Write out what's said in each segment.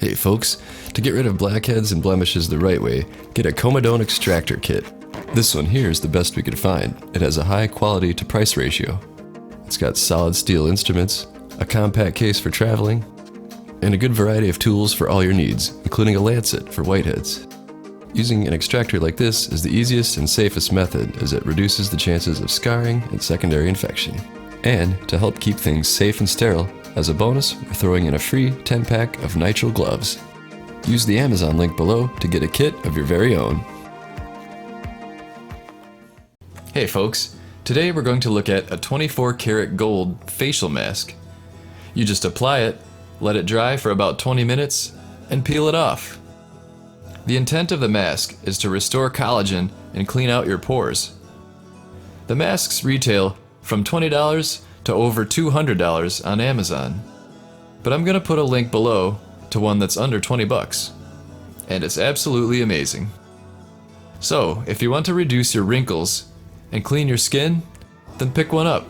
Hey folks, to get rid of blackheads and blemishes the right way, get a Comedone extractor kit. This one here is the best we could find. It has a high quality to price ratio. It's got solid steel instruments, a compact case for traveling, and a good variety of tools for all your needs, including a lancet for whiteheads. Using an extractor like this is the easiest and safest method, as it reduces the chances of scarring and secondary infection. And to help keep things safe and sterile, as a bonus, we're throwing in a free 10-pack of nitrile gloves. Use the Amazon link below to get a kit of your very own. Hey folks, today we're going to look at a 24 karat gold facial mask. You just apply it, let it dry for about 20 minutes, and peel it off. The intent of the mask is to restore collagen and clean out your pores. The masks retail from $20 to over $200 on Amazon, but I'm gonna put a link below to one that's under 20 bucks, and it's absolutely amazing. So if you want to reduce your wrinkles and clean your skin, then pick one up.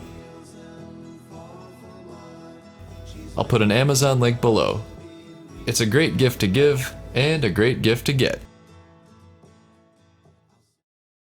I'll put an Amazon link below. It's a great gift to give and a great gift to get.